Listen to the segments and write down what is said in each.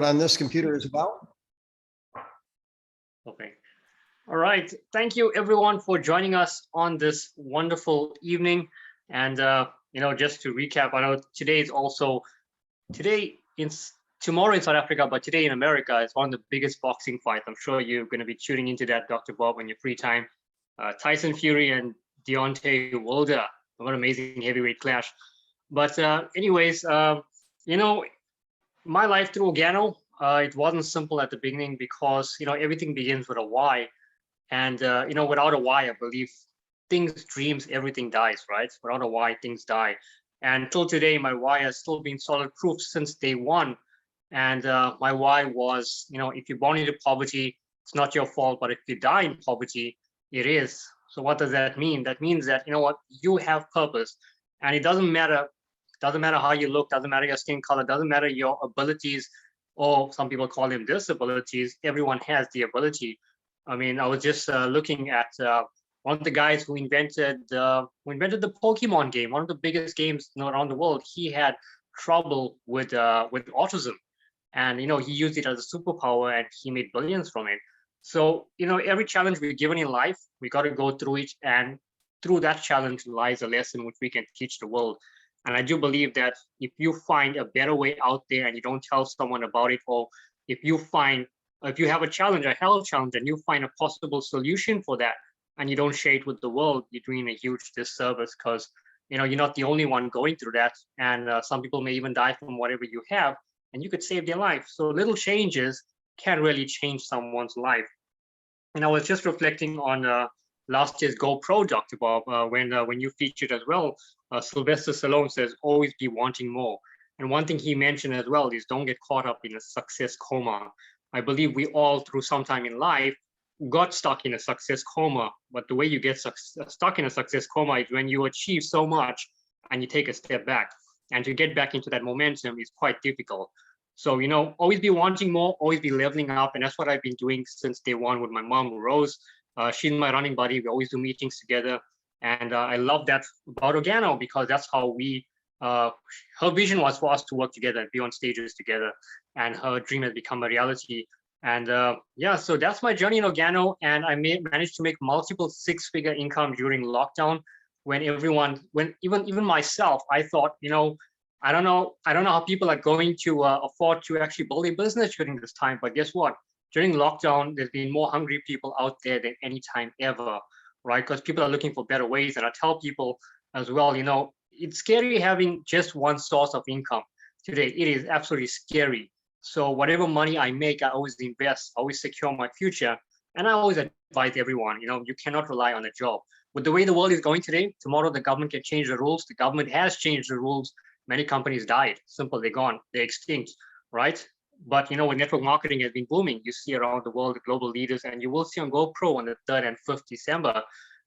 on this computer is about. Okay. All right. Thank you, everyone, for joining us on this wonderful evening. And, just to recap, I know tomorrow in South Africa, but today in America is one of the biggest boxing fights. I'm sure you're going to be tuning into that, Dr. Bob, on your free time. Tyson Fury and Deontay Wilder. What an amazing heavyweight clash. But anyways, my life through Organo, it wasn't simple at the beginning because, everything begins with a why. And, without a why, I believe dreams, everything dies, right? Without a why, things die. And till today, my why has still been solid proof since day one. And my why was, if you're born into poverty, it's not your fault, but if you die in poverty, it is. So what does that mean? That means that, you have purpose, and it doesn't matter how you look, doesn't matter your skin color, doesn't matter your abilities, or some people call them disabilities. Everyone has the ability. I mean, I was just looking at one of the guys who invented the Pokemon game, one of the biggest games around the world. He had trouble with autism, and he used it as a superpower, and he made billions from it. So every challenge we're given in life, we got to go through it, and through that challenge lies a lesson which we can teach the world. And I do believe that if you find a better way out there and you don't tell someone about it, or if you have a challenge, a health challenge, and you find a possible solution for that, and you don't share it with the world, you're doing a huge disservice, because you're not the only one going through that. And some people may even die from whatever you have, and you could save their life. So little changes can really change someone's life. And I was just reflecting on last year's GoPro, Dr. Bob, when you featured as well. Sylvester Stallone says, always be wanting more. And one thing he mentioned as well is don't get caught up in a success coma. I believe we all, through some time in life, got stuck in a success coma. But the way you get stuck in a success coma is when you achieve so much and you take a step back. And to get back into that momentum is quite difficult. So, always be wanting more, always be leveling up. And that's what I've been doing since day one with my mom, Rose. She's my running buddy. We always do meetings together. And I love that about Organo, because that's how her vision was for us to work together and be on stages together. And her dream has become a reality. And so that's my journey in Organo. And I managed to make multiple six-figure income during lockdown, when even myself, I thought, I don't know how people are going to afford to actually build a business during this time. But guess what? During lockdown, there's been more hungry people out there than any time ever, right? Because people are looking for better ways. And I tell people as well, it's scary having just one source of income today. It is absolutely scary. So whatever money I make, I always invest, always secure my future. And I always advise everyone, you cannot rely on a job. With the way the world is going today, tomorrow the government can change the rules. The government has changed the rules. Many companies died. Simple, they're gone, they're extinct, right? But when network marketing has been booming, you see around the world the global leaders, and you will see on GoPro on the 3rd and 5th December,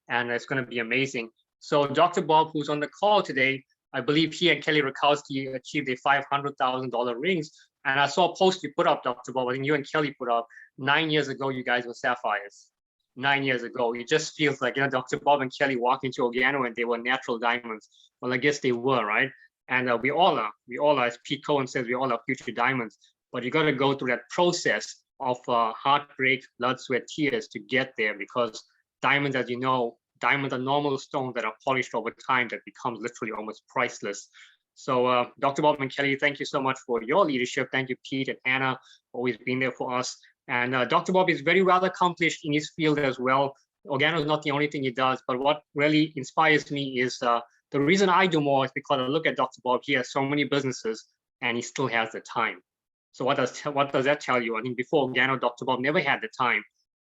and it's going to be amazing. So Dr. Bob, who's on the call today, I believe he and Kelly Rakowski achieved a $500,000 rings. And I saw a post you put up, Dr. Bob. I think you and Kelly put up 9 years ago. You guys were sapphires. 9 years ago. It just feels like Dr. Bob and Kelly walked into Organo and they were natural diamonds. Well, I guess they were, right? And we all are. We all are, as Pete Cohen says, we all are future diamonds. But you got to go through that process of heartbreak, blood, sweat, tears to get there, because diamonds, as you know, diamonds are normal stones that are polished over time that becomes literally almost priceless. So Dr. Bob and Kelly, thank you so much for your leadership. Thank you, Pete and Anna, always being there for us. And Dr. Bob is very well accomplished in his field as well. Organo is not the only thing he does, but what really inspires me is the reason I do more is because I look at Dr. Bob. He has so many businesses and he still has the time. So what does that tell you? I mean, before Organo, Dr. Bob never had the time,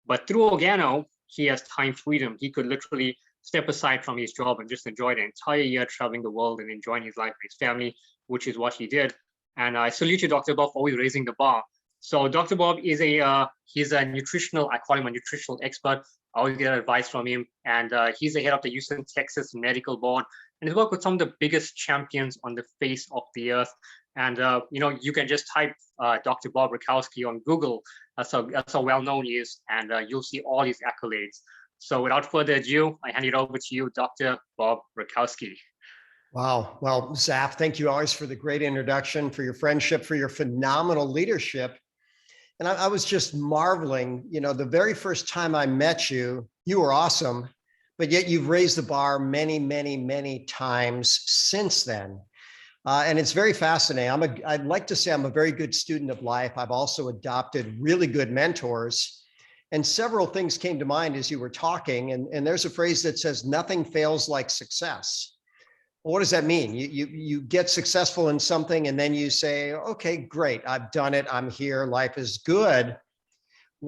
but through Organo, he has time freedom. He could literally step aside from his job and just enjoy the entire year traveling the world and enjoying his life with his family, which is what he did. And I salute you, Dr. Bob, for always raising the bar. So Dr. Bob is he's a nutritional, I call him a nutritional expert. I always get advice from him. And he's the head of the Houston, Texas Medical Board. And he's worked with some of the biggest champions on the face of the earth. And, you can just type Dr. Bob Rakowski on Google. That's how well-known he is. And you'll see all his accolades. So without further ado, I hand it over to you, Dr. Bob Rakowski. Wow. Well, Zaf, thank you always for the great introduction, for your friendship, for your phenomenal leadership. And I was just marveling, the very first time I met you, you were awesome, but yet you've raised the bar many, many, many times since then. And it's very fascinating. I'd like to say I'm a very good student of life. I've also adopted really good mentors. And several things came to mind as you were talking. And there's a phrase that says, nothing fails like success. Well, what does that mean? You get successful in something and then you say, okay, great, I've done it. I'm here. Life is good.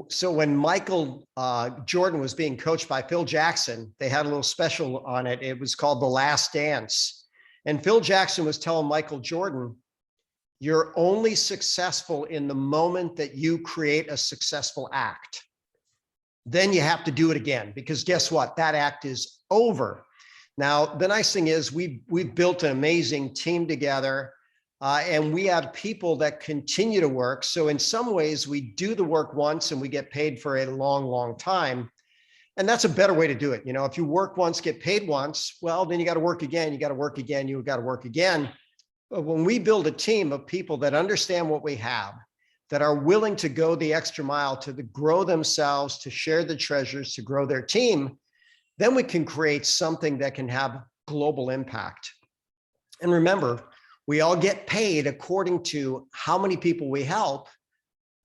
So when Michael Jordan was being coached by Phil Jackson, they had a little special on it. It was called The Last Dance. And Phil Jackson was telling Michael Jordan, you're only successful in the moment that you create a successful act. Then you have to do it again, because guess what? That act is over. Now, the nice thing is we've built an amazing team together, and we have people that continue to work. So in some ways, we do the work once and we get paid for a long, long time. And that's a better way to do it. If you work once, get paid once, well, then you got to work again. You got to work again. You got to work again. But when we build a team of people that understand what we have, that are willing to go the extra mile to grow themselves, to share the treasures, to grow their team, then we can create something that can have global impact. And remember, we all get paid according to how many people we help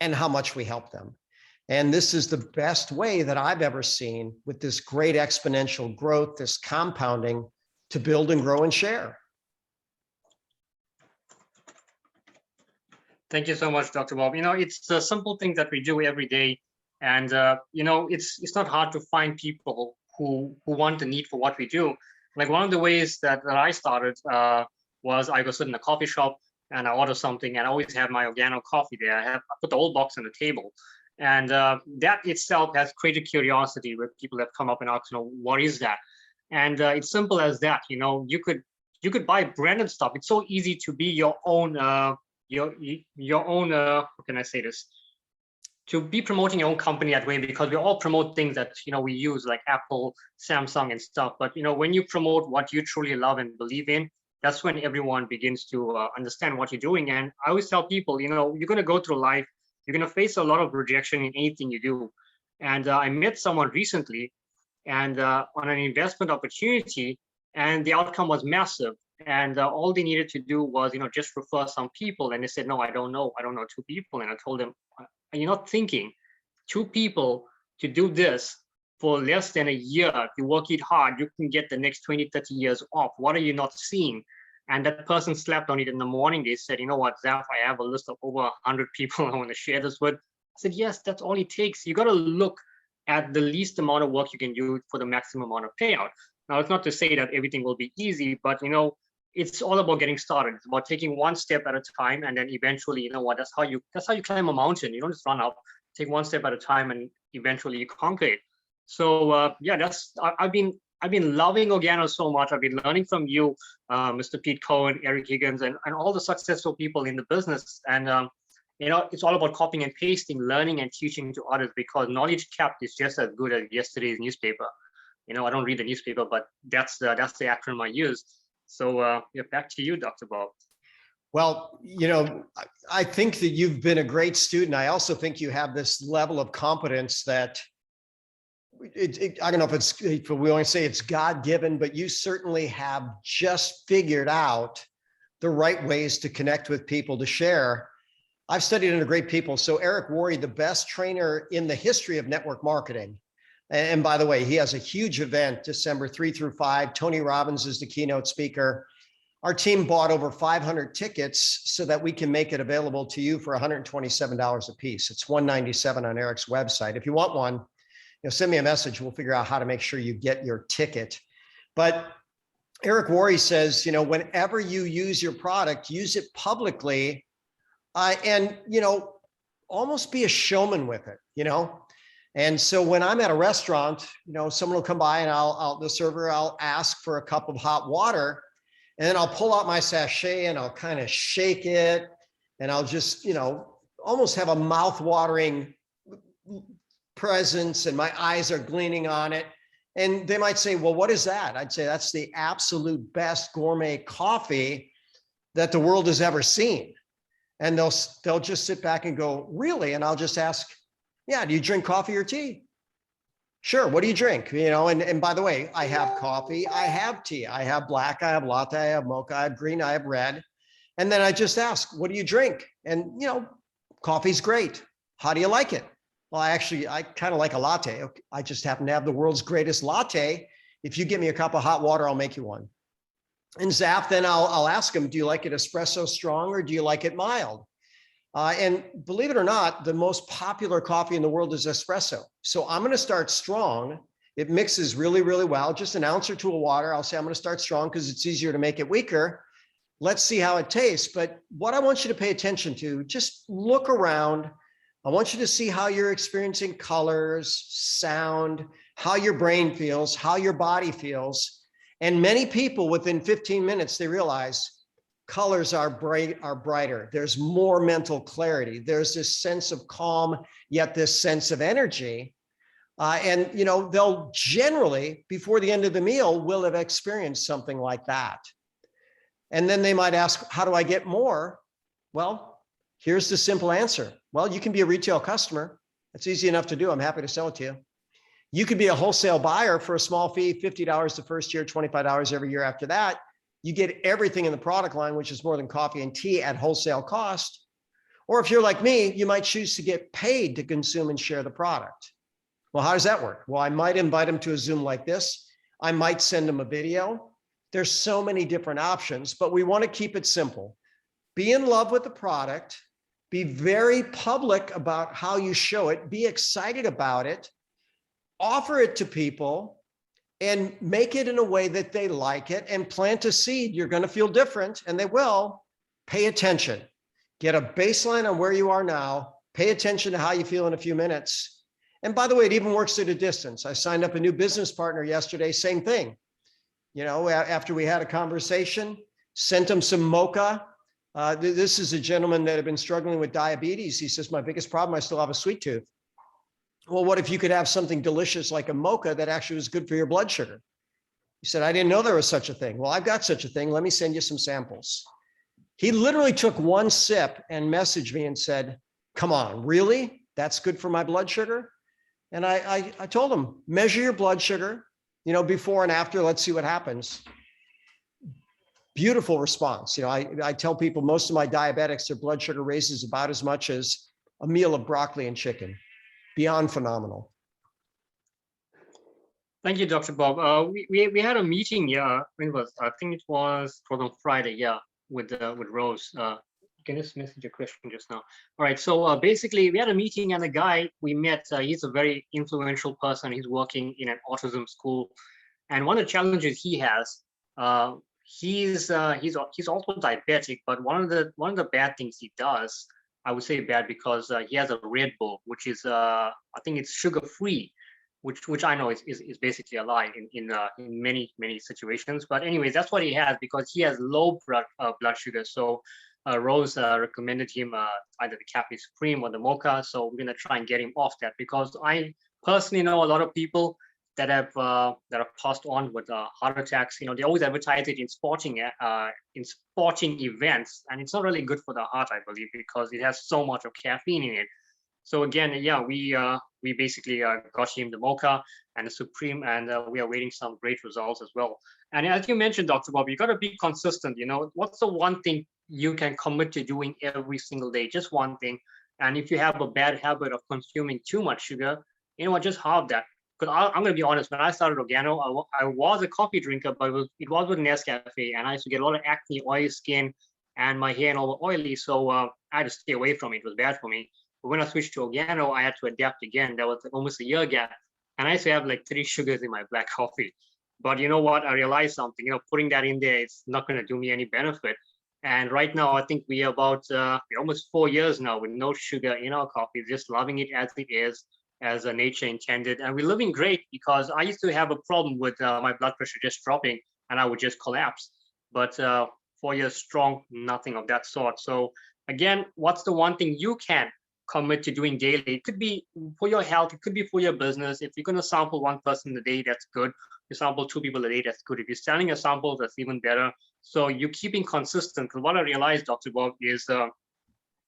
and how much we help them. And this is the best way that I've ever seen, with this great exponential growth, this compounding, to build and grow and share. Thank you so much, Dr. Bob. It's the simple things that we do every day. And, it's not hard to find people who want the need for what we do. Like, one of the ways that I started was I go sit in a coffee shop and I order something, and I always have my organo coffee there. I put the old box on the table. And that itself has created curiosity with people that come up and ask, what is that? And it's simple as that. You could buy branded stuff. It's so easy to be your own, how can I say this? To be promoting your own company that way, because we all promote things that we use, like Apple, Samsung, and stuff. But when you promote what you truly love and believe in, that's when everyone begins to understand what you're doing. And I always tell people, you're going to go through life, you're going to face a lot of rejection in anything you do. And I met someone recently, and on an investment opportunity, and the outcome was massive. And all they needed to do was, just refer some people. And they said, no, I don't know two people. And I told them, you're not thinking 2 people to do this for less than a year. If you work it hard, you can get the next 20, 30 years off. What are you not seeing? And that person slept on it. In the morning, they said, you know what, Zaf, I have a list of over 100 people I want to share this with. I said, yes, that's all it takes. You got to look at the least amount of work you can do for the maximum amount of payout. Now, it's not to say that everything will be easy, but it's all about getting started. It's about taking one step at a time, and then eventually, that's how you climb a mountain. You don't just run up. Take one step at a time, and eventually you conquer it. So I've been loving Organo so much. I've been learning from you, Mr. Pete Cohen, Eric Higgins, and all the successful people in the business. And it's all about copying and pasting, learning and teaching to others, because knowledge kept is just as good as yesterday's newspaper. I don't read the newspaper, but that's the acronym I use. So back to you, Dr. Bob. Well, I think that you've been a great student. I also think you have this level of competence that I don't know if we want to say it's God-given, but you certainly have just figured out the right ways to connect with people, to share. I've studied under great people. So Eric Worre, the best trainer in the history of network marketing. And by the way, he has a huge event, December 3 through 5. Tony Robbins is the keynote speaker. Our team bought over 500 tickets so that we can make it available to you for $127 a piece. It's $197 on Eric's website. If you want one, send me a message. We'll figure out how to make sure you get your ticket. But Eric Worre says, whenever you use your product, use it publicly, and almost be a showman with it. And so when I'm at a restaurant, someone will come by and the server, I'll ask for a cup of hot water, and then I'll pull out my sachet and I'll kind of shake it, and I'll just, almost have a mouth-watering presence, and my eyes are gleaming on it. And they might say, well, what is that? I'd say that's the absolute best gourmet coffee that the world has ever seen. And they'll just sit back and go, really? And I'll just ask, yeah, do you drink coffee or tea? Sure. What do you drink? And by the way, I have coffee, I have tea, I have black, I have latte, I have mocha, I have green, I have red. And then I just ask, what do you drink? And, coffee's great. How do you like it? Well, I kind of like a latte. I just happen to have the world's greatest latte. If you give me a cup of hot water, I'll make you one. And Zaf, then I'll ask him, do you like it espresso strong or do you like it mild? And believe it or not, the most popular coffee in the world is espresso. So I'm going to start strong. It mixes really, really well. Just an ounce or two of water. I'll say I'm going to start strong because it's easier to make it weaker. Let's see how it tastes. But what I want you to pay attention to, just look around. I want you to see how you're experiencing colors, sound, how your brain feels, how your body feels. And many people within 15 minutes, they realize colors are brighter. There's more mental clarity. There's this sense of calm, yet this sense of energy. And they'll generally, before the end of the meal, will have experienced something like that. And then they might ask, how do I get more? Well, here's the simple answer. Well, you can be a retail customer. It's easy enough to do. I'm happy to sell it to you. You could be a wholesale buyer for a small fee, $50 the first year, $25 every year after that. You get everything in the product line, which is more than coffee and tea at wholesale cost. Or if you're like me, you might choose to get paid to consume and share the product. Well, how does that work? Well, I might invite them to a Zoom like this. I might send them a video. There's so many different options, but we want to keep it simple. Be in love with the product. Be very public about how you show it. Be excited about it. Offer it to people and make it in a way that they like it and plant a seed. You're going to feel different, and they will. Pay attention. Get a baseline on where you are now. Pay attention to how you feel in a few minutes. And by the way, it even works at a distance. I signed up a new business partner yesterday, same thing. After we had a conversation, sent him some mocha. This is a gentleman that had been struggling with diabetes. He says, my biggest problem, I still have a sweet tooth. Well, what if you could have something delicious like a mocha that actually was good for your blood sugar? He said, I didn't know there was such a thing. Well, I've got such a thing. Let me send you some samples. He literally took one sip and messaged me and said, come on, really? That's good for my blood sugar? And I told him, measure your blood sugar, before and after, let's see what happens. Beautiful response. I tell people, most of my diabetics, their blood sugar raises about as much as a meal of broccoli and chicken. Beyond phenomenal. Thank you, Dr. Bob. We had a meeting, when was, I think it was on Friday, with Rose. Can just message a question just now. All right, so basically we had a meeting, and the guy we met, he's a very influential person. He's working in an autism school, and one of the challenges he has, he's also diabetic, but one of the bad things he does, I would say bad because he has a Red Bull, which is I think it's sugar-free, which I know is basically a lie in many situations. But anyways, that's what he has because he has low blood sugar. So Rose recommended him either the Cafe Supreme or the Mocha. So we're gonna try and get him off that because I personally know a lot of people that have passed on with heart attacks. They always advertise it in sporting events, and it's not really good for the heart, I believe, because it has so much of caffeine in it. So again, we basically got him the Mocha and the Supreme, and we are waiting some great results as well. And as you mentioned, Dr. Bob, you got to be consistent. What's the one thing you can commit to doing every single day? Just one thing. And if you have a bad habit of consuming too much sugar, just halve that. Because I'm going to be honest, when I started Organo, I was a coffee drinker, but it was with Nescafe, and I used to get a lot of acne, oily skin, and my hair and all oily. So I had to stay away from it. It was bad for me. But when I switched to Organo, I had to adapt again. That was almost a year gap. And I used to have like 3 sugars in my black coffee. But you know what? I realized something. Putting that in there, it's not going to do me any benefit. And right now, I think we're almost 4 years now with no sugar in our coffee, just loving it as it is, as nature intended. And we're living great because I used to have a problem with my blood pressure just dropping and I would just collapse. But 4 years strong, nothing of that sort. So again, what's the one thing you can commit to doing daily. It could be for your health, it could be for your business. If you're going to sample one person a day, that's good. You sample 2 people a day, that's good. If you're selling a sample, that's even better. So you're keeping consistent. Because what I realized, Dr. Bob, is a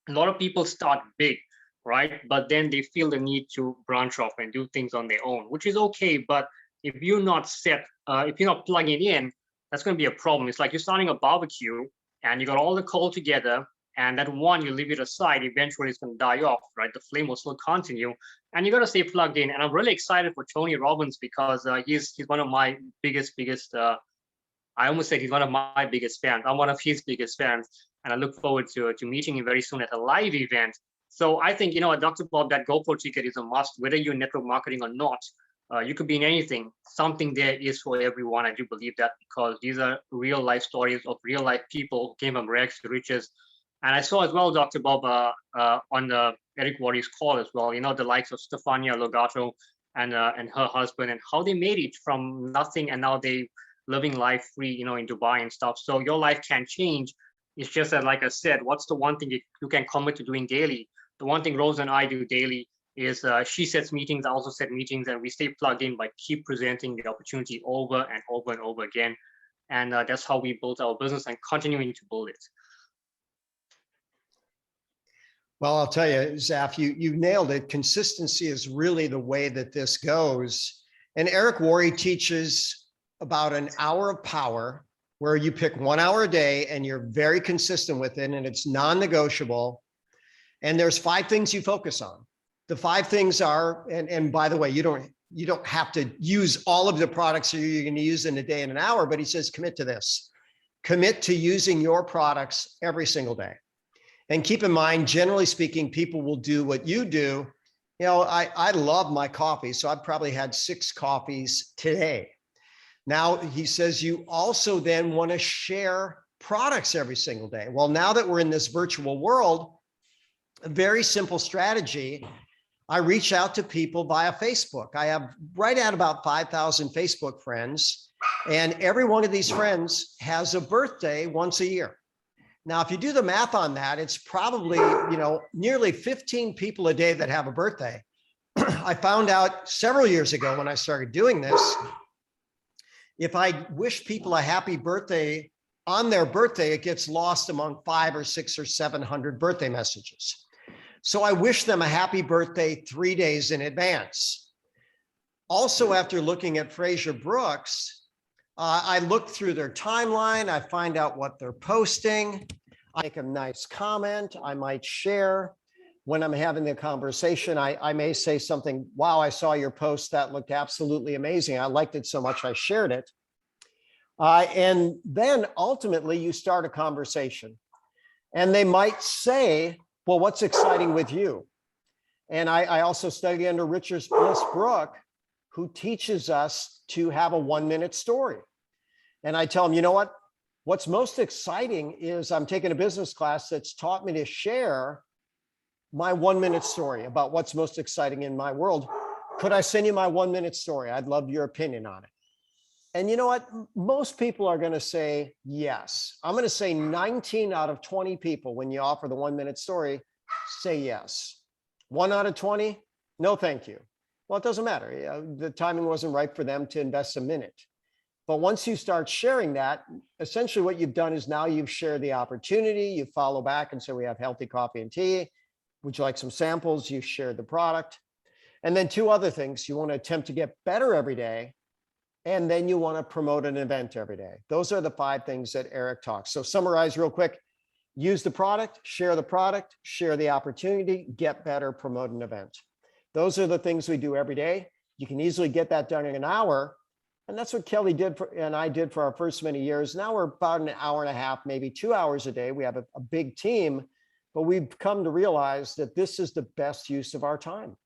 lot of people start big, right? But then they feel the need to branch off and do things on their own, which is okay. But if you're not set, if you're not plugging in, that's going to be a problem. It's like you're starting a barbecue and you got all the coal together, and that one, you leave it aside, eventually it's going to die off, right? The flame will still continue, and you got to stay plugged in. And I'm really excited for Tony Robbins because he's one of my biggest. I almost said he's one of my biggest fans. I'm one of his biggest fans, and I look forward to meeting him very soon at a live event. So I think, Dr. Bob, that GoPro ticket is a must, whether you're network marketing or not. You could be in anything. Something there is for everyone. I do believe that, because these are real life stories of real life people who came from rags to riches. And I saw as well, Dr. Bob, on Eric Worre's call as well, the likes of Stefania Logato and her husband, and how they made it from nothing, and now they living life free, in Dubai and stuff. So your life can change. It's just that, like I said, what's the one thing you can commit to doing daily? The one thing Rose and I do daily is she sets meetings, I also set meetings, and we stay plugged in by keep presenting the opportunity over and over and over again. And that's how we built our business and continuing to build it. Well, I'll tell you, Zaf, you nailed it. Consistency is really the way that this goes. And Eric Worre teaches about an hour of power, where you pick 1 hour a day and you're very consistent with it, and it's non-negotiable. And there's 5 things you focus on. The 5 things are, and by the way, you don't have to use all of the products that you're going to use in a day and an hour, but he says, commit to this. Commit to using your products every single day. And keep in mind, generally speaking, people will do what you do. I love my coffee, so I've probably had 6 coffees today. Now, he says you also then want to share products every single day. Well, now that we're in this virtual world, a very simple strategy, I reach out to people via Facebook. I have right at about 5,000 Facebook friends, and every one of these friends has a birthday once a year. Now, if you do the math on that, it's probably, nearly 15 people a day that have a birthday. I found out several years ago when I started doing this, if I wish people a happy birthday on their birthday, it gets lost among 500 or 600 or 700 birthday messages. So I wish them a happy birthday 3 days in advance. Also, after looking at Fraser Brooks, I look through their timeline. I find out what they're posting. I make a nice comment. I might share. When I'm having the conversation, I may say something, wow, I saw your post. That looked absolutely amazing. I liked it so much, I shared it. And then ultimately you start a conversation. And they might say, well, what's exciting with you? And I also study under Richard Bliss Brooke, who teaches us to have a 1-minute story. And I tell them, you know what? What's most exciting is I'm taking a business class that's taught me to share my 1-minute story about what's most exciting in my world. Could I send you my 1-minute story? I'd love your opinion on it. And you know what? Most people are going to say yes. I'm going to say 19 out of 20 people, when you offer the 1-minute story, say yes. 1 out of 20, no, thank you. Well, it doesn't matter. The timing wasn't right for them to invest a minute. But once you start sharing that, essentially what you've done is now you've shared the opportunity. You follow back and say, we have healthy coffee and tea. Would you like some samples? You shared the product. And then 2 other things. You want to attempt to get better every day. And then you want to promote an event every day. Those are the 5 things that Eric talks. So summarize real quick. Use the product, share the opportunity, get better, promote an event. Those are the things we do every day. You can easily get that done in an hour. And that's what Kelly did and I did for our first many years. Now we're about an hour and a half, maybe 2 hours a day. We have a big team, but we've come to realize that this is the best use of our time.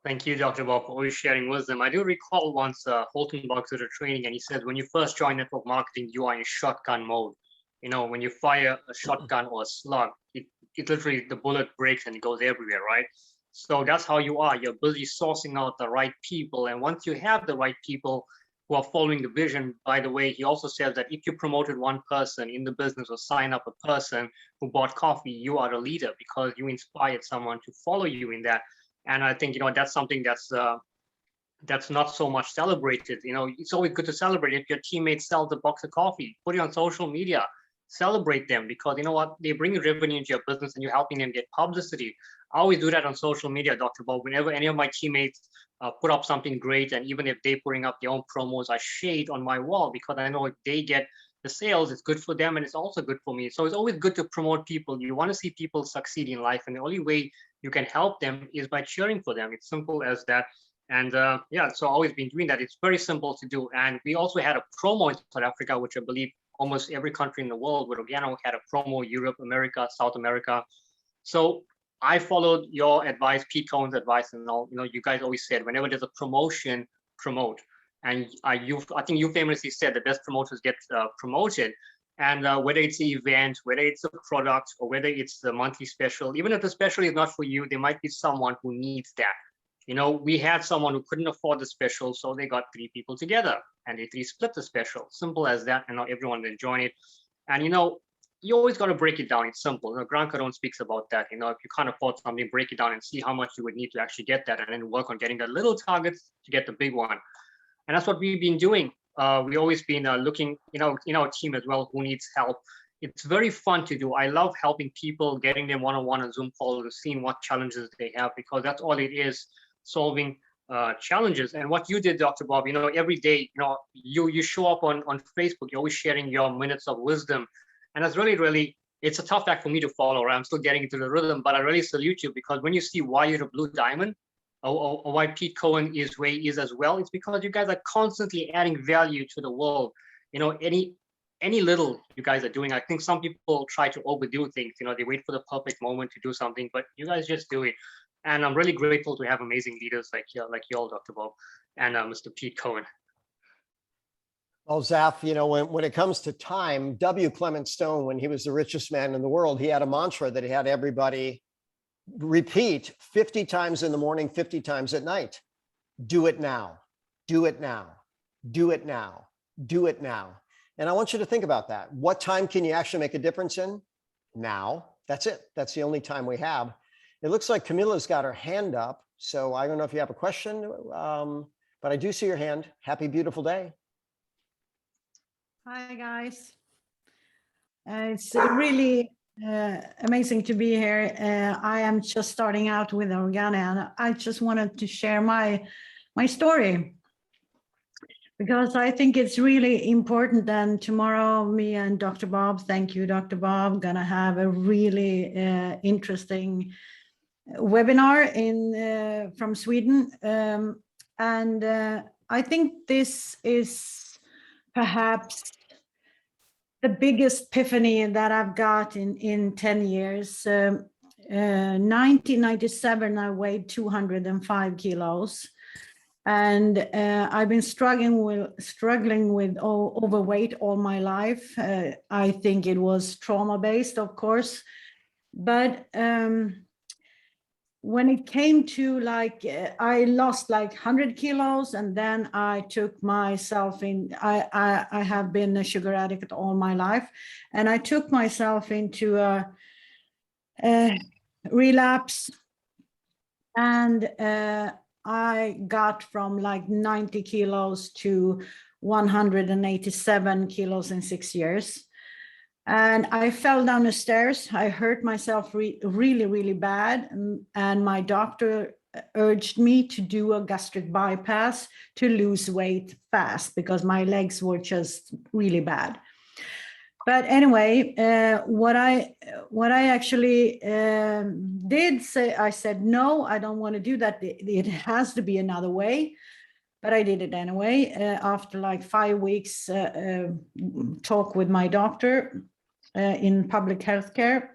Thank you, Dr. Bob, for always sharing wisdom. I do recall once Holton Bucks at a training, and he said, when you first join network marketing, you are in shotgun mode. When you fire a shotgun or a slug, it literally, the bullet breaks and it goes everywhere, right? So that's how you are. You're busy sourcing out the right people. And once you have the right people, who are following the vision. By the way, he also says that if you promoted one person in the business or sign up a person who bought coffee, you are a leader because you inspired someone to follow you in that. And I think, that's something that's not so much celebrated. It's always good to celebrate. If your teammate sells a box of coffee, put it on social media, celebrate them, because you know what? They bring revenue into your business and you're helping them get publicity. I always do that on social media, Dr. Bob. Whenever any of my teammates put up something great, and even if they're putting up their own promos, I share it on my wall, because I know if they get the sales, it's good for them and it's also good for me. So it's always good to promote people. You want to see people succeed in life, and the only way you can help them is by cheering for them. It's simple as that. And yeah, so always been doing that. It's very simple to do. And we also had a promo in South Africa, which I believe almost every country in the world with Organo had a promo, Europe, America, South America. So I followed your advice, Pete Cohen's advice, and all. You guys always said whenever there's a promotion, promote. And I think you famously said the best promoters get promoted. And whether it's the event, whether it's a product, or whether it's the monthly special, even if the special is not for you, there might be someone who needs that. We had someone who couldn't afford the special, so they got 3 people together and they 3 split the special. Simple as that, and now everyone will join it. And you always got to break it down. It's simple. Grant Cardone speaks about that. If you can't afford something, break it down and see how much you would need to actually get that, and then work on getting the little targets to get the big one. And that's what we've been doing. We always been looking, in our team as well, who needs help. It's very fun to do. I love helping people, getting them one-on-one on Zoom calls, seeing what challenges they have, because that's all it is. Solving challenges. And what you did, Dr. Bob, every day, you show up on Facebook, you're always sharing your minutes of wisdom. And that's really, it's a tough act for me to follow. I'm still getting into the rhythm, but I really salute you, because when you see why you're a blue diamond, or why Pete Cohen is where he is as well, it's because you guys are constantly adding value to the world. Any little you guys are doing. I think some people try to overdo things. They wait for the perfect moment to do something, but you guys just do it. And I'm really grateful to have amazing leaders like you all, Dr. Bob, and Mr. Pete Cohen. Well, Zaf, when it comes to time, W. Clement Stone, when he was the richest man in the world, he had a mantra that he had everybody repeat 50 times in the morning, 50 times at night. Do it now. Do it now. Do it now. Do it now. And I want you to think about that. What time can you actually make a difference in? Now. That's it. That's the only time we have. It looks like Camila's got her hand up. So I don't know if you have a question, but I do see your hand. Happy, beautiful day. Hi, guys. It's really amazing to be here. I am just starting out with Organo, and I just wanted to share my story, because I think it's really important. And tomorrow, me and Dr. Bob, thank you, Dr. Bob, gonna have a really interesting webinar from Sweden. And I think this is perhaps the biggest epiphany that I've got in 10 years. 1997, I weighed 205 kilos. And I've been struggling with overweight all my life. I think it was trauma-based, of course. But when it came to I lost 100 kilos, and then I took myself in, I have been a sugar addict all my life, and I took myself into a relapse, and I got from 90 kilos to 187 kilos in 6 years. And I fell down the stairs. I hurt myself really, really bad. And my doctor urged me to do a gastric bypass to lose weight fast, because my legs were just really bad. But anyway, what I actually did say, I said, no, I don't want to do that. It has to be another way. But I did it anyway. After 5 weeks talk with my doctor in public healthcare.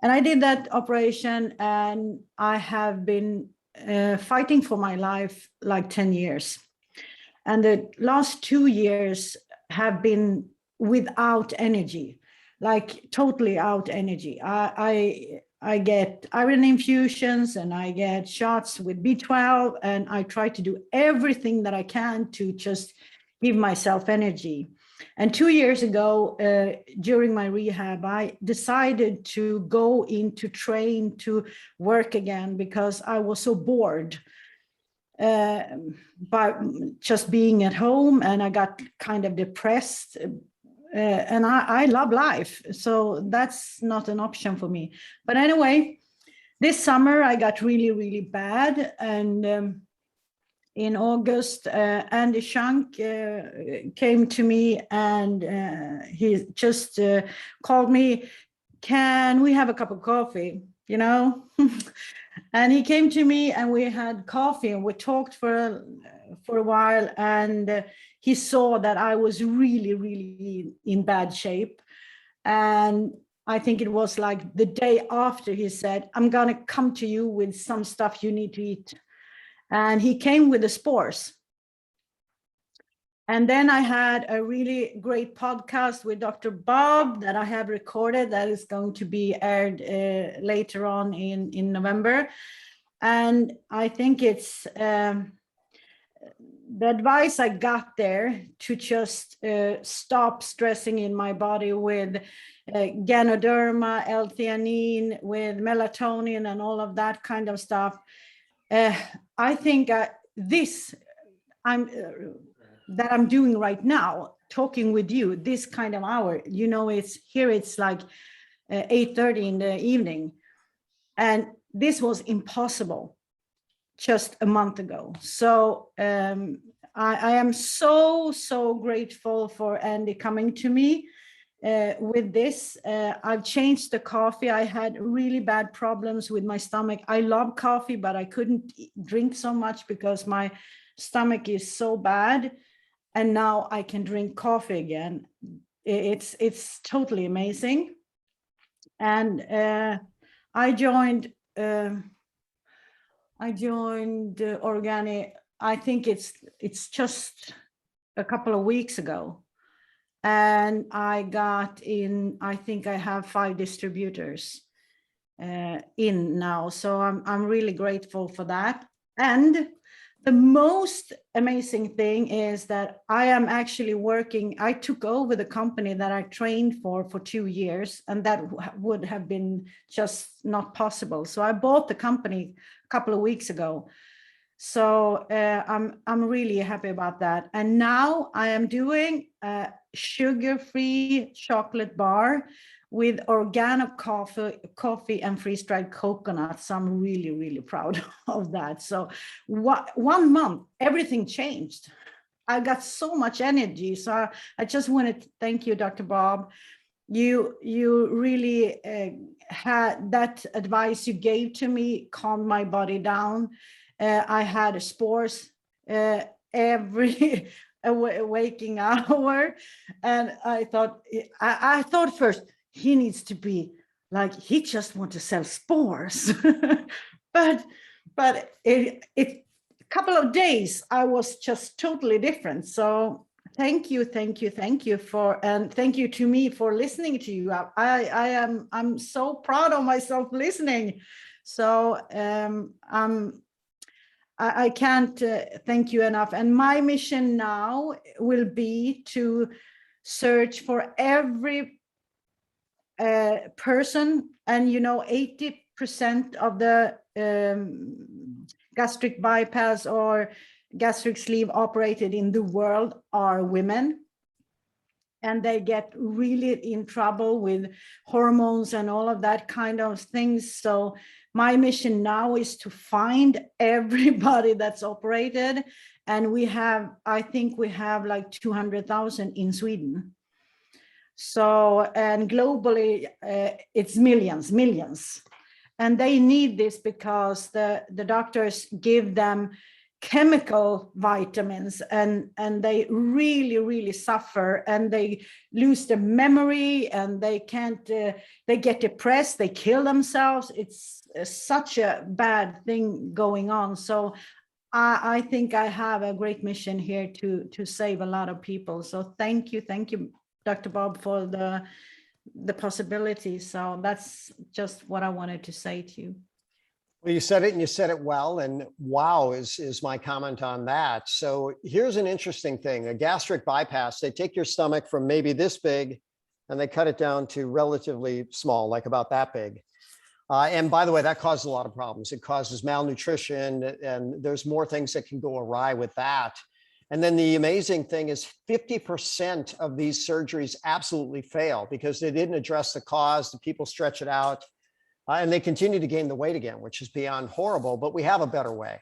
And I did that operation, and I have been fighting for my life 10 years. And the last 2 years have been without energy, totally out energy. I get iron infusions, and I get shots with B12, and I try to do everything that I can to just give myself energy. And 2 years ago, during my rehab, I decided to go into train to work again because I was so bored by just being at home, and I got kind of depressed. And I love life, so that's not an option for me. But anyway, this summer I got really, really bad, and in August, Andy Shank came to me, and he just called me, "Can we have a cup of coffee?" You know, and he came to me, and we had coffee, and we talked for a while, and he saw that I was really, really in bad shape, and I think it was like the day after he said, "I'm gonna come to you with some stuff you need to eat." And he came with the spores. And then I had a really great podcast with Dr. Bob that I have recorded that is going to be aired later on in November. And I think it's the advice I got there to just stop stressing in my body with Ganoderma, L-theanine, with melatonin and all of that kind of stuff. I think this that I'm doing right now, talking with you, this kind of hour, you know, it's like 8:30 in the evening, and this was impossible just a month ago. So I am so grateful for Andy coming to me with this. I've changed the coffee. I had really bad problems with my stomach. I love coffee, but I couldn't drink so much because my stomach is so bad. And now I can drink coffee again. It's totally amazing. And I joined Organic. I think it's just a couple of weeks ago. And I got in, I think I have 5 distributors in now. So I'm really grateful for that. And the most amazing thing is that I am actually working, I took over the company that I trained for 2 years, and that would have been just not possible. So I bought the company a couple of weeks ago. So I'm really happy about that. And now I am doing a sugar-free chocolate bar with organic coffee and freeze-dried coconut. So I'm really, really proud of that. So 1 month, everything changed. I got so much energy. So I just wanted to thank you, Dr. Bob. You really had that advice you gave to me, calmed my body down. I had spores every waking hour, and I thought first, he needs to be like, he just wants to sell spores. but a couple of days I was just totally different. So thank you for, and thank you to me for listening to you. I'm so proud of myself listening. So I can't thank you enough. And my mission now will be to search for every person, and 80% of the gastric bypass or gastric sleeve operated in the world are women, and they get really in trouble with hormones and all of that kind of things. So my mission now is to find everybody that's operated, and I think we have like 200,000 in Sweden. So, and globally, it's millions. And they need this because the doctors give them chemical vitamins, and they really suffer, and they lose their memory, and they can't, they get depressed, they kill themselves. It's such a bad thing going on. So I think I have a great mission here to save a lot of people. So thank you, Dr. Bob, for the possibility. So that's just what I wanted to say to you. Well, you said it and you said it well, and wow is my comment on that. So here's an interesting thing. A gastric bypass, they take your stomach from maybe this big and they cut it down to relatively small, like about that big. And by the way, that causes a lot of problems. It causes malnutrition, and there's more things that can go awry with that. And then the amazing thing is 50% of these surgeries absolutely fail because they didn't address the cause. The people stretch it out. And they continue to gain the weight again, which is beyond horrible, but we have a better way.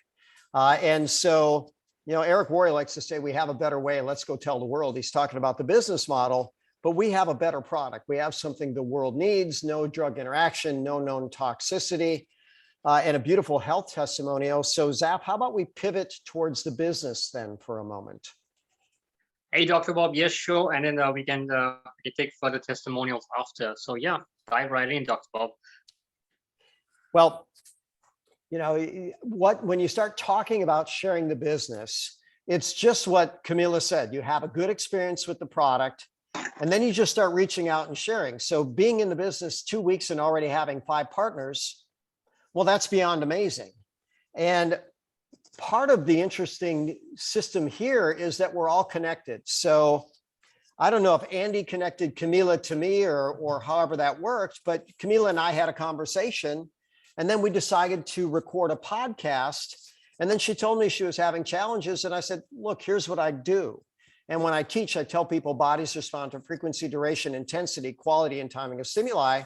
And so, Eric Worre likes to say, we have a better way. Let's go tell the world. He's talking about the business model, but we have a better product. We have something the world needs, no drug interaction, no known toxicity, and a beautiful health testimonial. So Zaf, how about we pivot towards the business then for a moment? Hey, Dr. Bob, yes, sure. And then we can take further testimonials after. So yeah, dive right in, Dr. Bob. Well, when you start talking about sharing the business, it's just what Camila said. You have a good experience with the product, and then you just start reaching out and sharing. So being in the business 2 weeks and already having 5 partners, well, that's beyond amazing. And part of the interesting system here is that we're all connected. So I don't know if Andy connected Camila to me or however that worked, but Camila and I had a conversation. And then we decided to record a podcast. And then she told me she was having challenges. And I said, look, here's what I do. And when I teach, I tell people bodies respond to frequency, duration, intensity, quality, and timing of stimuli.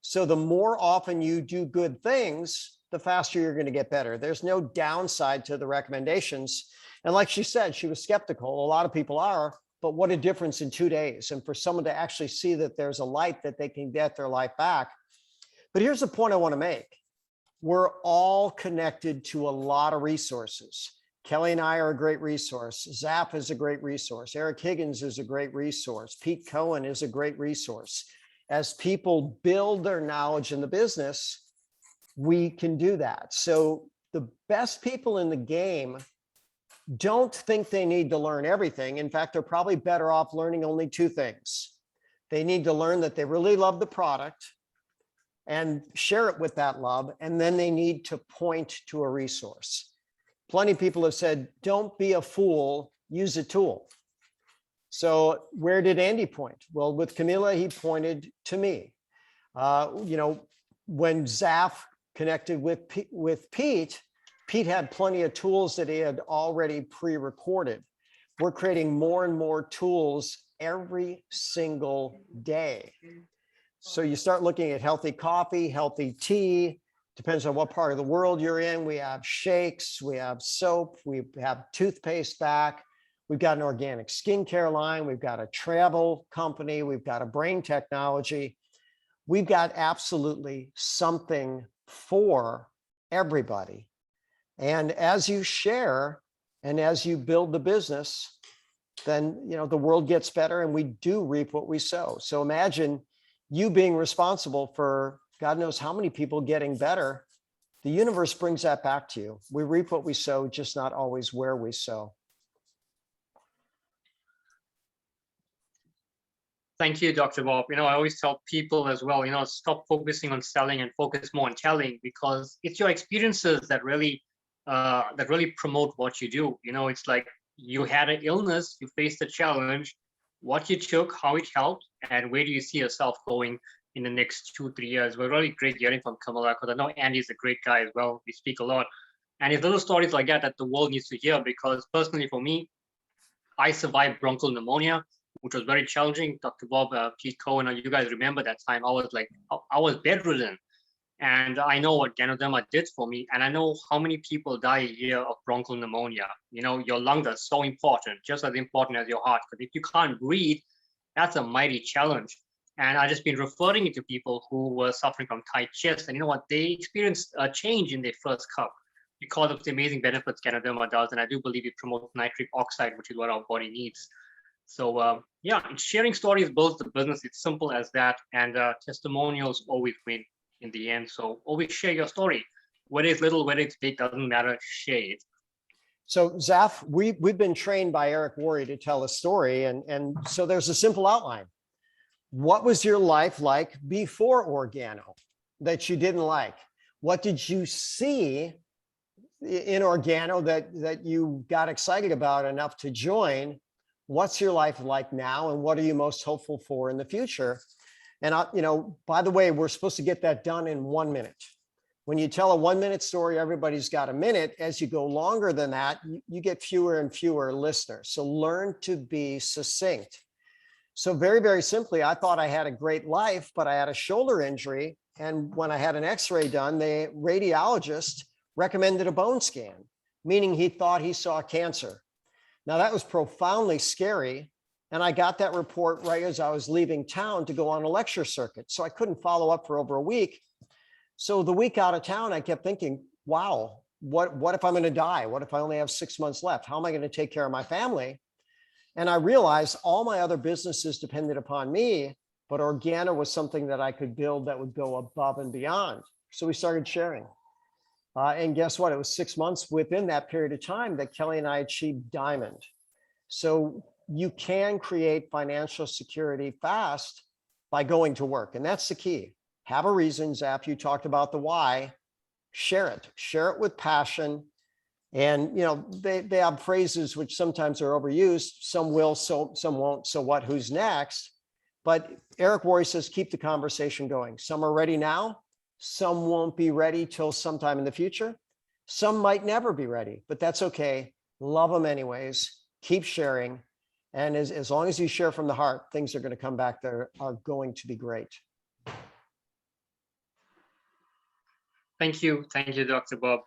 So the more often you do good things, the faster you're going to get better. There's no downside to the recommendations. And like she said, she was skeptical. A lot of people are, but what a difference in 2 days. And for someone to actually see that there's a light that they can get their life back. But here's the point I want to make. We're all connected to a lot of resources. Kelly and I are a great resource. Zaf is a great resource. Eric Higgins is a great resource. Pete Cohen is a great resource. As people build their knowledge in the business, we can do that. So the best people in the game don't think they need to learn everything. In fact, they're probably better off learning only 2 things. They need to learn that they really love the product and share it with that love. And then they need to point to a resource. Plenty of people have said, don't be a fool, use a tool. So where did Andy point? Well, with Camila, he pointed to me. When Zaf connected with Pete, Pete had plenty of tools that he had already pre-recorded. We're creating more and more tools every single day. So you start looking at healthy coffee, healthy tea, depends on what part of the world you're in. We have shakes, we have soap, we have toothpaste back. We've got an organic skincare line. We've got a travel company. We've got a brain technology. We've got absolutely something for everybody. And as you share and as you build the business, then the world gets better and we do reap what we sow. So imagine you being responsible for God knows how many people getting better. The universe brings that back to you. We reap what we sow, just not always where we sow. Thank you, Dr. Bob. I always tell people as well, stop focusing on selling and focus more on telling, because it's your experiences that really promote what you do. It's like you had an illness, you faced a challenge, what you took, how it helped, and where do you see yourself going in the next 2-3 years. We're really great hearing from Kamala, because I know Andy's a great guy as well. We speak a lot. And it's little stories like that the world needs to hear, because personally for me, I survived bronchial pneumonia, which was very challenging. Dr. Bob, Pete Cohen, you guys remember that time. I was bedridden. And I know what Ganoderma did for me. And I know how many people die a year of bronchial pneumonia. Your lungs are so important, just as important as your heart. Because if you can't breathe, that's a mighty challenge. And I've just been referring it to people who were suffering from tight chest. And you know what? They experienced a change in their first cup because of the amazing benefits Ganoderma does. And I do believe it promotes nitric oxide, which is what our body needs. So sharing stories builds the business. It's simple as that. And testimonials always win in the end. So always share your story. Whether it's little, whether it's big, doesn't matter. Share it. So Zaf, we've been trained by Eric Worre to tell a story. And so there's a simple outline. What was your life like before Organo that you didn't like? What did you see in Organo that you got excited about enough to join? What's your life like now, and what are you most hopeful for in the future? And by the way, we're supposed to get that done in 1 minute. When you tell a 1 minute story, everybody's got a minute. As you go longer than that, you get fewer and fewer listeners. So learn to be succinct. So very, very simply, I thought I had a great life, but I had a shoulder injury. And when I had an x-ray done, the radiologist recommended a bone scan, meaning he thought he saw cancer. Now that was profoundly scary. And I got that report right as I was leaving town to go on a lecture circuit. So I couldn't follow up for over a week. So the week out of town, I kept thinking, wow, what if I'm going to die? What if I only have 6 months left? How am I going to take care of my family? And I realized all my other businesses depended upon me, but Organo was something that I could build that would go above and beyond. So we started sharing. And guess what? It was 6 months within that period of time that Kelly and I achieved Diamond. So you can create financial security fast by going to work. And that's the key. Have a reason. Zaf, you talked about the why. Share it with passion. And they have phrases which sometimes are overused. Some will, so some won't. So what? Who's next? But Eric Worre says keep the conversation going. Some are ready now. Some won't be ready till sometime in the future. Some might never be ready, but that's okay. Love them anyways. Keep sharing. And as long as you share from the heart, things are going to come back that are going to be great. Thank you, Dr. Bob.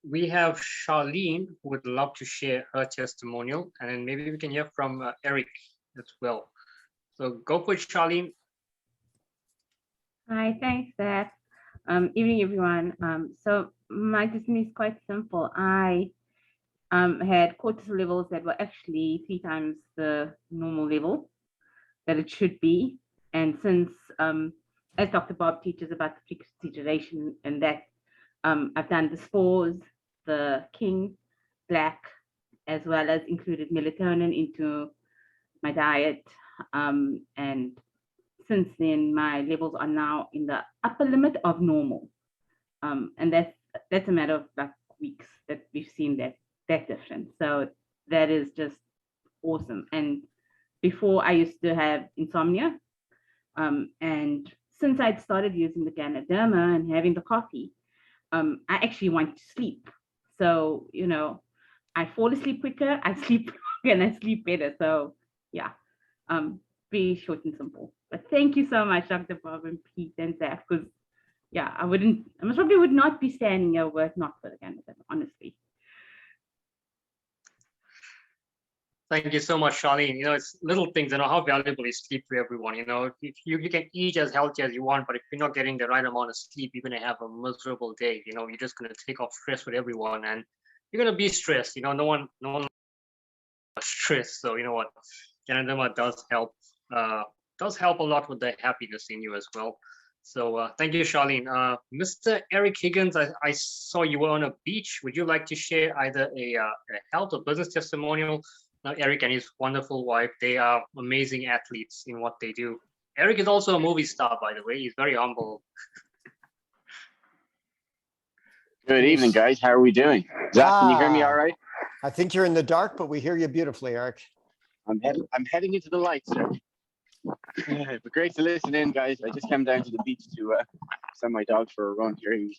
We have Charlene who would love to share her testimonial, and then maybe we can hear from Eric as well. So go for it, Charlene. Hi, thanks, Zaf. Evening, everyone. So my testimony is quite simple. I had cortisol levels that were actually 3 times the normal level that it should be. And since, as Dr. Bob teaches about the frequency duration and that, I've done the spores, the king, black, as well as included melatonin into my diet. And since then, my levels are now in the upper limit of normal. And that's a matter of like weeks that we've seen that difference. So that is just awesome. And before I used to have insomnia. And since I'd started using the Ganoderma and having the coffee, I actually want to sleep. So, I fall asleep quicker, I sleep and I sleep better. So yeah, very short and simple. But thank you so much, Dr. Bob and Pete and Zaf, because yeah, I most probably would not be standing here were it not for the Ganoderma, honestly. Thank you so much, Charlene. It's little things, how valuable is sleep to everyone. If you can eat as healthy as you want, but if you're not getting the right amount of sleep, you're going to have a miserable day. You're just going to take off stress with everyone, and you're going to be stressed. No one stress. So you know what, Ganoderma does help a lot with the happiness in you as well. So thank you, Charlene. Mr. Eric Higgins, I saw you were on a beach. Would you like to share either a health or business testimonial? Eric and his wonderful wife, they are amazing athletes in what they do. Eric is also a movie star, by the way. He's very humble. Good evening, guys. How are we doing? Zaf, can you hear me all right? I think you're in the dark, but we hear you beautifully, Eric. I'm heading into the light, sir. But great to listen in, guys. I just came down to the beach to send my dog for a run here. He's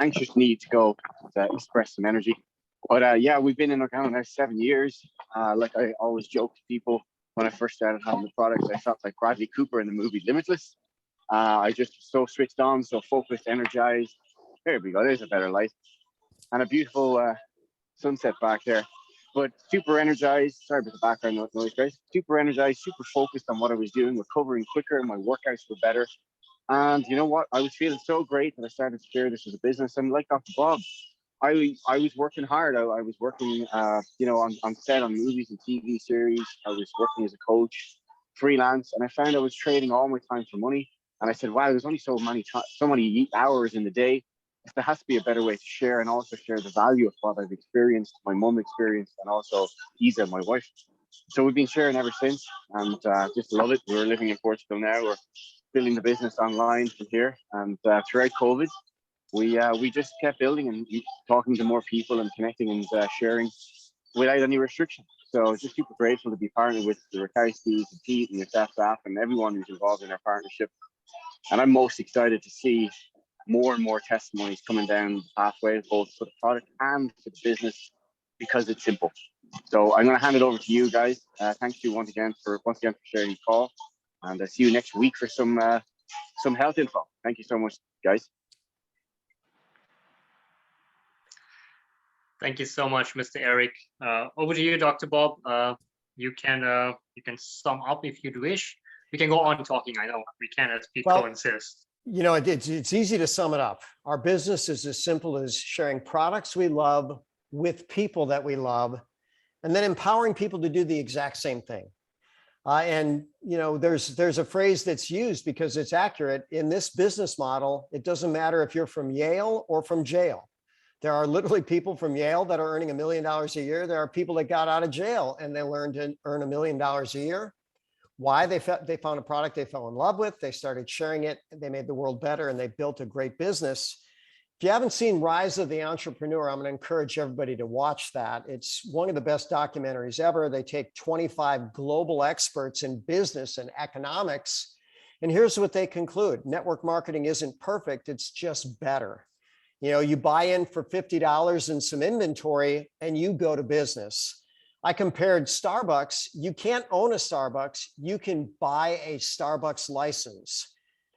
anxious need to go to express some energy. But yeah, we've been in Organo now 7 years. Like I always joke to people, when I first started having the products, I felt like Bradley Cooper in the movie Limitless. I just was so switched on, so focused, energized. There we go, there's a better light. And a beautiful sunset back there. But super energized, sorry about the background noise, guys. Super energized, super focused on what I was doing, recovering quicker, my workouts were better. And you know what? I was feeling so great that I started to share this as a business. And like Dr. Bob, I was working hard. I was working, on set on movies and TV series. I was working as a coach, freelance, and I found I was trading all my time for money. And I said, wow, there's only so many hours in the day. There has to be a better way to share and also share the value of what I've experienced, my mum experienced, and also Isa, my wife. So we've been sharing ever since, and just love it. We're living in Portugal now. We're building the business online from here, and throughout COVID, we just kept building and talking to more people and connecting and sharing without any restriction. So just super grateful to be partnered with the Ricarskis, and Pete, and the Zaf, and everyone who's involved in our partnership. And I'm most excited to see more and more testimonies coming down the pathway, both for the product and for the business, because it's simple. So I'm going to hand it over to you guys. Thanks to you once again for sharing the call, and I'll see you next week for some health info. Thank you so much, guys. Thank you so much, Mr. Eric. Over to you, Dr. Bob. You can sum up if you'd wish. We can go on talking. I know we can, as Pete Well, insists. You know, it's easy to sum it up. Our business is as simple as sharing products we love with people that we love, and then empowering people to do the exact same thing. And you know, there's a phrase that's used because it's accurate. In this business model, it doesn't matter if you're from Yale or from jail. There are literally people from Yale that are earning $1 million a year. There are people that got out of jail and they learned to earn $1 million a year. Why? They found a product they fell in love with. They started sharing it. They made the world better, and they built a great business. If you haven't seen Rise of the Entrepreneur, I'm going to encourage everybody to watch that. It's one of the best documentaries ever. They take 25 global experts in business and economics, and here's what they conclude. Network marketing isn't perfect. It's just better. You know, you buy in for $50 and some inventory and you go to business. I compared Starbucks. You can't own a Starbucks. You can buy a Starbucks license.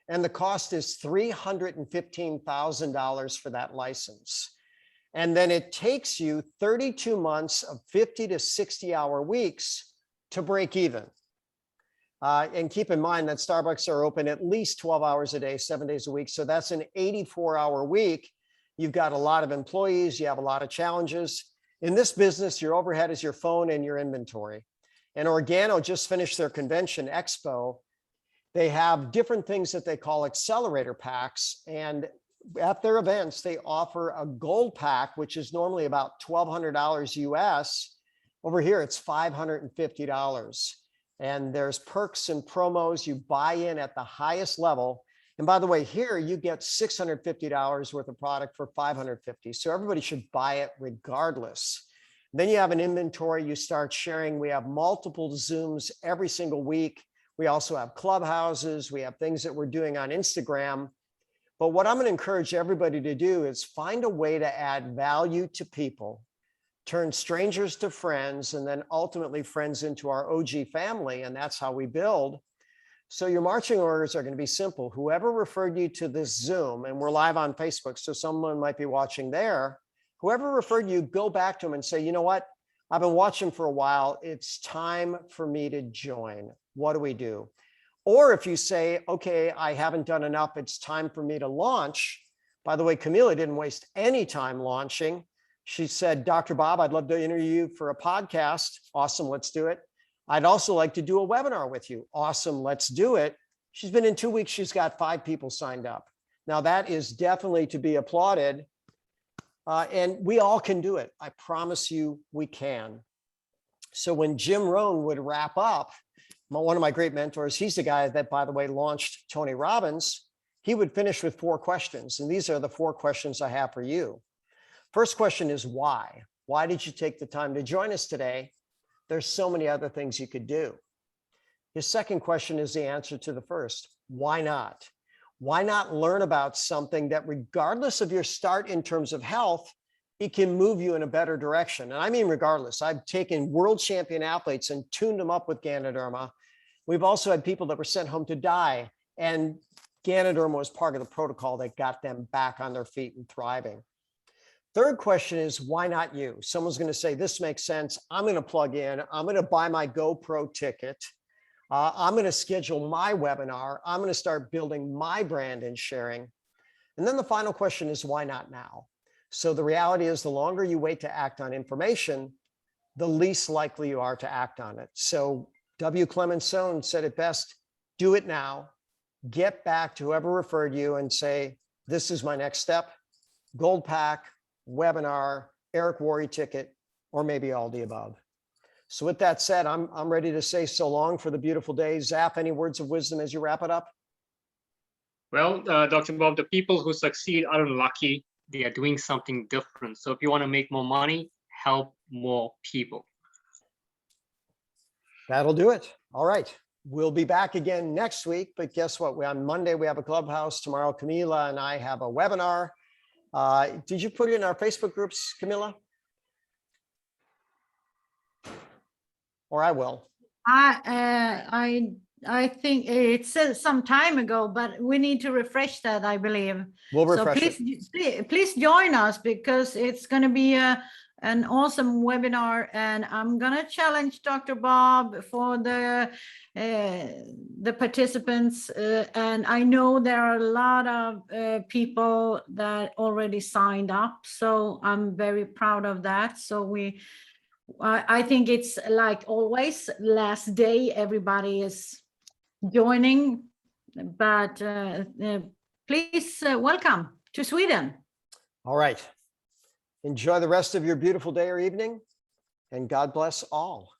And the cost is $315,000 for that license. And then it takes you 32 months of 50 to 60 hour weeks to break even. And keep in mind that Starbucks are open at least 12 hours a day, 7 days a week. So that's an 84-hour week. You've got a lot of employees. You have a lot of challenges. In this business, your overhead is your phone and your inventory. And Organo just finished their convention expo. They have different things that they call accelerator packs. And at their events, they offer a gold pack, which is normally about $1,200 US. Over here, it's $550. And there's perks and promos. You buy in at the highest level. And by the way, here you get $650 worth of product for $550. So everybody should buy it regardless. Then you have an inventory, you start sharing. We have multiple Zooms every single week. We also have clubhouses. We have things that we're doing on Instagram. But what I'm going to encourage everybody to do is find a way to add value to people, turn strangers to friends, and then ultimately friends into our OG family. And that's how we build. So your marching orders are going to be simple. Whoever referred you to this Zoom, and we're live on Facebook, so someone might be watching there. Whoever referred you, go back to them and say, you know what? I've been watching for a while. It's time for me to join. What do we do? Or if you say, okay, I haven't done enough. It's time for me to launch. By the way, Camila didn't waste any time launching. She said, Dr. Bob, I'd love to interview you for a podcast. Awesome, let's do it. I'd also like to do a webinar with you. Awesome, let's do it. She's been in 2 weeks. She's got 5 people signed up. Now that is definitely to be applauded. And we all can do it. I promise you we can. So when Jim Rohn would wrap up, one of my great mentors, he's the guy that, by the way, launched Tony Robbins. He would finish with 4 questions. And these are the 4 questions I have for you. First question is why? Why did you take the time to join us today? There's so many other things you could do. His second question is the answer to the first. Why not? Why not learn about something that, regardless of your start in terms of health, it can move you in a better direction? And I mean, regardless. I've taken world champion athletes and tuned them up with Ganoderma. We've also had people that were sent home to die, and Ganoderma was part of the protocol that got them back on their feet and thriving. Third question is, why not you? Someone's going to say, this makes sense. I'm going to plug in. I'm going to buy my GoPro ticket. I'm going to schedule my webinar. I'm going to start building my brand and sharing. And then the final question is, why not now? So the reality is, the longer you wait to act on information, the least likely you are to act on it. So W. Clement Stone said it best: do it now. Get back to whoever referred you and say, this is my next step. Gold pack, webinar, Eric Worre ticket, or maybe all the above. So with that said, I'm ready to say so long for the beautiful day. Zaf, any words of wisdom as you wrap it up? Well, Dr. Bob, the people who succeed aren't lucky. They are doing something different. So if you want to make more money, help more people. That'll do it. All right. We'll be back again next week, but guess what? On Monday, we have a clubhouse. Tomorrow, Camila and I have a webinar. Did you put it in our Facebook groups, Camila? Or I will. I think it says some time ago, but we need to refresh that, I believe. We'll So refresh it. please join us, because it's going to be an awesome webinar, and I'm going to challenge Dr. Bob for the participants. And I know there are a lot of people that already signed up, so I'm very proud of that. So I think it's like always, last day, everybody is joining, but please welcome to Sweden. All right. Enjoy the rest of your beautiful day or evening, and God bless all.